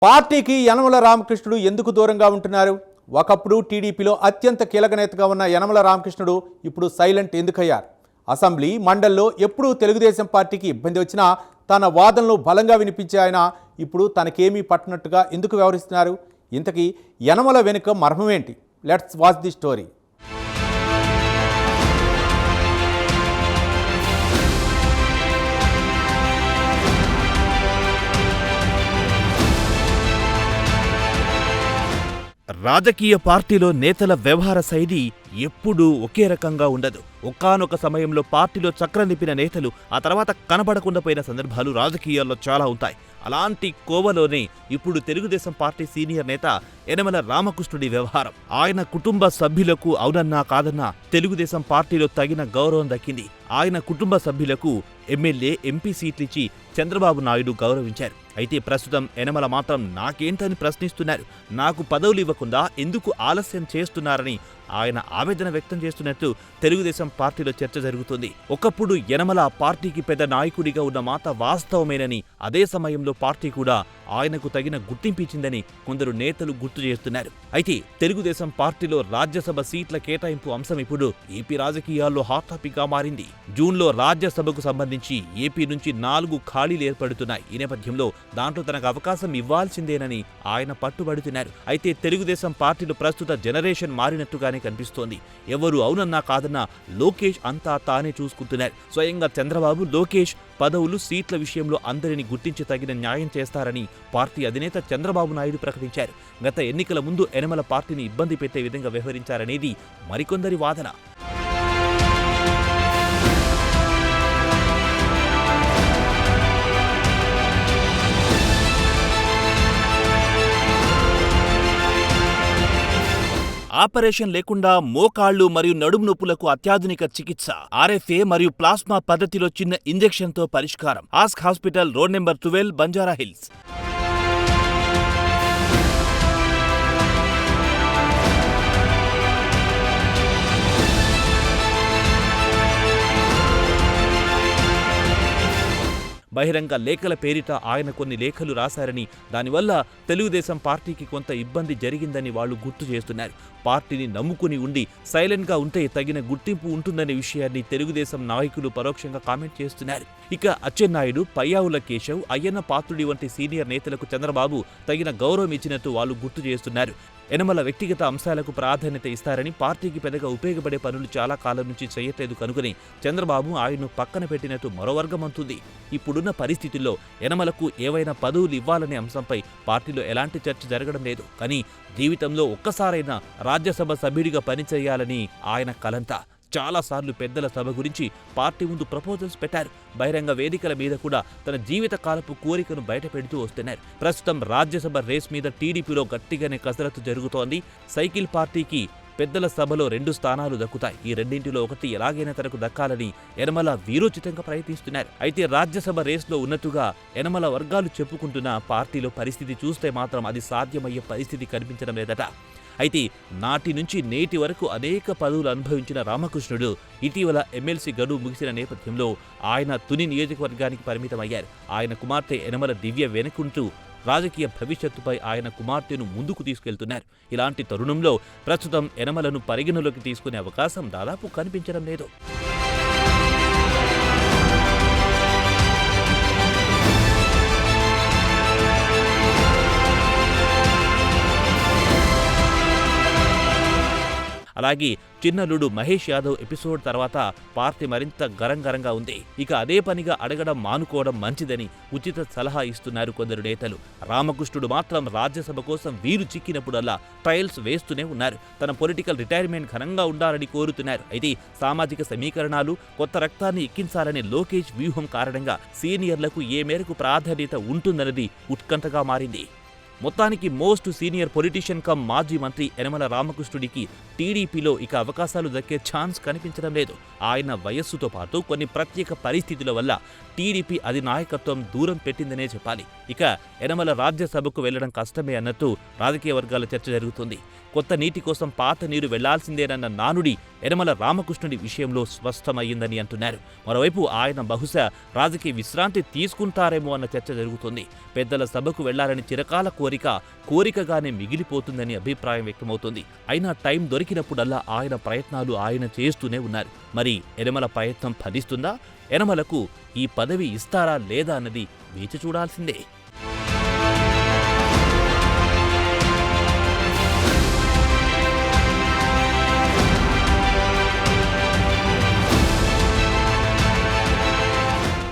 పార్టీకి యనమల రామకృష్ణుడు ఎందుకు దూరంగా ఉంటున్నారు? ఒకప్పుడు టీడీపీలో అత్యంత కీలక నేతగా ఉన్న యనమల రామకృష్ణుడు ఇప్పుడు సైలెంట్ ఎందుకయ్యారు? అసెంబ్లీ మండల్లో ఎప్పుడూ తెలుగుదేశం పార్టీకి ఇబ్బంది వచ్చినా తన వాదనలు బలంగా వినిపించే ఆయన ఇప్పుడు తనకేమీ పట్టనట్టుగా ఎందుకు వ్యవహరిస్తున్నారు? ఇంతకీ యనమల వెనుక మర్మమేంటి? Let's watch the story. రాజకీయ పార్టీలో నేతల వ్యవహార శైలి ఎప్పుడూ ఒకే రకంగా ఉండదు. ఒకానొక సమయంలో పార్టీలో చక్రం తిప్పిన నేతలు ఆ తర్వాత కనబడకుండా పోయిన సందర్భాలు రాజకీయాల్లో చాలా ఉంటాయి. అలాంటి కోవలోనే ఇప్పుడు తెలుగుదేశం పార్టీ సీనియర్ నేత యనమల రామకృష్ణుడి వ్యవహారం. ఆయన కుటుంబ సభ్యులకు అవునన్నా కాదన్నా తెలుగుదేశం పార్టీలో తగిన గౌరవం దక్కింది. ఆయన కుటుంబ సభ్యులకు ఎమ్మెల్యే, ఎంపీ సీట్లిచ్చి చంద్రబాబు నాయుడు గౌరవించారు. అయితే ప్రస్తుతం యనమల మాత్రం నాకేంటని ప్రశ్నిస్తున్నారు. నాకు పదవులు ఇవ్వకుండా ఎందుకు ఆలస్యం చేస్తున్నారని ఆయన ఆవేదన వ్యక్తం చేస్తున్నట్టు తెలుగుదేశం పార్టీలో చర్చ జరుగుతుంది. ఒకప్పుడు యనమల పార్టీకి పెద్ద నాయకుడిగా ఉన్న మాట వాస్తవమేనని, అదే సమయంలో పార్టీ కూడా ఆయనకు తగిన గుర్తింపించిందని కొందరు నేతలు గుర్తు చేస్తున్నారు. అయితే తెలుగుదేశం పార్టీలో రాజ్యసభ సీట్ల కేటాయింపు అంశం ఇప్పుడు ఏపీ రాజకీయాల్లో హాట్ టాపిక్ గా మారింది. జూన్లో రాజ్యసభకు సంబంధించి ఏపీ నుంచి 4 ఖాళీలు ఏర్పడుతున్నాయి. ఈ నేపథ్యంలో దాంట్లో తనకు అవకాశం ఇవ్వాల్సిందేనని ఆయన పట్టుబడుతున్నారు. అయితే తెలుగుదేశం పార్టీలో ప్రస్తుత జనరేషన్ మారినట్టుగానే కనిపిస్తోంది. ఎవరు అవునన్నా కాదన్నా లోకేష్ అంతా తానే చూసుకుంటున్నారు. స్వయంగా చంద్రబాబు, లోకేష్ పదవులు, సీట్ల విషయంలో అందరినీ గుర్తించి తగిన న్యాయం చేస్తారని పార్టీ అధినేత చంద్రబాబు నాయుడు ప్రకటించారు. గత ఎన్నికల ముందు యనమల పార్టీని ఇబ్బంది పెట్టే విధంగా వ్యవహరించారనేది మరికొందరి వాదన. ఆపరేషన్ లేకుండా మోకాళ్లు మరియు నడుము నొప్పులకు అత్యాధునిక చికిత్స, ఆర్ఎఫ్ఏ మరియు ప్లాస్మా పద్ధతిలో చిన్న ఇంజెక్షన్తో పరిష్కారం. Ask hospital, road number 12, Banjara hills. బహిరంగ లేఖల పేరిట ఆయన కొన్ని లేఖలు రాశారని, దానివల్ల తెలుగుదేశం పార్టీకి కొంత ఇబ్బంది జరిగిందని వాళ్ళు గుర్తు చేస్తున్నారు. పార్టీని నమ్ముకుని ఉండి సైలెంట్గా ఉంటే తగిన గుర్తింపు ఉంటుందనే విషయాన్ని తెలుగుదేశం నాయకులు పరోక్షంగా కామెంట్ చేస్తున్నారు. ఇక అచ్చెన్నాయుడు, పయ్యావుల కేశవ్, అయ్యన్న పాత్రుడి వంటి సీనియర్ నేతలకు చంద్రబాబు తగిన గౌరవం ఇచ్చినట్టు వాళ్ళు గుర్తు చేస్తున్నారు. యనమల వ్యక్తిగత అంశాలకు ప్రాధాన్యత ఇస్తారని, పార్టీకి పెద్దగా ఉపయోగపడే పనులు చాలా కాలం నుంచి చేయట్లేదు కనుగొని చంద్రబాబు ఆయన్ను పక్కన పెట్టినట్టు మరో వర్గం అంటుంది. ఇప్పుడున్న పరిస్థితుల్లో యనమలకు ఏవైనా పదవులు ఇవ్వాలనే అంశంపై పార్టీలో ఎలాంటి చర్చ జరగడం లేదు. కానీ జీవితంలో ఒక్కసారైనా రాజ్యసభ సభ్యుడిగా పనిచేయాలని ఆయన కలంతా. చాలాసార్లు పెద్దల సభ గురించి పార్టీ ముందు ప్రపోజల్స్ పెట్టారు. బహిరంగ వేదికల మీద కూడా తన జీవిత కాలపు కోరికను బయటపెడుతూ వస్తున్నారు. ప్రస్తుతం రాజ్యసభ రేస్ మీద టీడీపీలో గట్టిగానే కసరత్తు జరుగుతోంది. సైకిల్ పార్టీకి పెద్దల సభలో 2 స్థానాలు దక్కుతాయి. ఈ రెండింటిలో ఒకటి ఎలాగైనా తనకు దక్కాలని యనమల వీరోచితంగా ప్రయత్నిస్తున్నారు. అయితే రాజ్యసభ రేస్లో ఉన్నట్టుగా యనమల వర్గాలు చెప్పుకుంటున్న పార్టీలో పరిస్థితి చూస్తే మాత్రం అది సాధ్యమయ్యే పరిస్థితి కనిపించడం లేదట. అయితే నాటి నుంచి నేటి వరకు అనేక పదవులు అనుభవించిన రామకృష్ణుడు ఇటీవల ఎమ్మెల్సీ గడువు ముగిసిన నేపథ్యంలో ఆయన తుని నియోజకవర్గానికి పరిమితమయ్యారు. ఆయన కుమార్తె యనమల దివ్య వెనుకుంటూ రాజకీయ భవిష్యత్తుపై ఆయన కుమార్తెను ముందుకు తీసుకెళ్తున్నారు. ఇలాంటి తరుణంలో ప్రస్తుతం యనమలను పరిగణలోకి తీసుకునే అవకాశం దాదాపు కనిపించడం లేదు. అలాగే చిన్నలుడు మహేష్ యాదవ్ ఎపిసోడ్ తర్వాత పార్టీ మరింత గరంగరంగా ఉంది. ఇక అదే పనిగా అడగడం మానుకోవడం మంచిదని ఉచిత సలహా ఇస్తున్నారు కొందరు నేతలు. రామకృష్ణుడు మాత్రం రాజ్యసభ కోసం వీలు చిక్కినప్పుడల్లా ట్రయల్స్ వేస్తూనే ఉన్నారు. తన పొలిటికల్ రిటైర్మెంట్ ఘనంగా ఉండాలని కోరుతున్నారు. అయితే సామాజిక సమీకరణాలు, కొత్త రక్తాన్ని ఎక్కించాలనే లోకేష్ వ్యూహం కారణంగా సీనియర్లకు ఏ మేరకు ప్రాధాన్యత ఉంటుందన్నది ఉత్కంఠగా మారింది. మొత్తానికి మోస్ట్ సీనియర్ పొలిటీషియన్ కమ్ మాజీ మంత్రి యనమల రామకృష్ణుడికి టీడీపీలో ఇక అవకాశాలు దక్కే ఛాన్స్ కనిపించడం లేదు. ఆయన వయస్సుతో పాటు కొన్ని ప్రత్యేక పరిస్థితుల వల్ల టీడీపీ అధినాయకత్వం దూరం పెట్టిందనే చెప్పాలి. ఇక యనమల రాజ్యసభకు వెళ్లడం కష్టమే అన్నట్టు రాజకీయ వర్గాల చర్చ జరుగుతుంది. కొత్త నీటి కోసం పాత నీరు వెళ్లాల్సిందేనన్న నానుడి యనమల రామకృష్ణుడి విషయంలో స్పష్టమయ్యిందని అంటున్నారు. మరోవైపు ఆయన బహుశా రాజకీయ విశ్రాంతి తీసుకుంటారేమో అన్న చర్చ జరుగుతుంది. పెద్దల సభకు వెళ్లాలని చిరకాల కోరికగానే మిగిలిపోతుందని అభిప్రాయం వ్యక్తమవుతోంది. అయినా టైం దొరికినప్పుడల్లా ఆయన ప్రయత్నాలు ఆయన చేస్తూనే ఉన్నారు. మరి యనమల ప్రయత్నం ఫలిస్తుందా? యనమలకు ఈ పదవి ఇస్తారా లేదా అన్నది వేచి చూడాల్సిందే.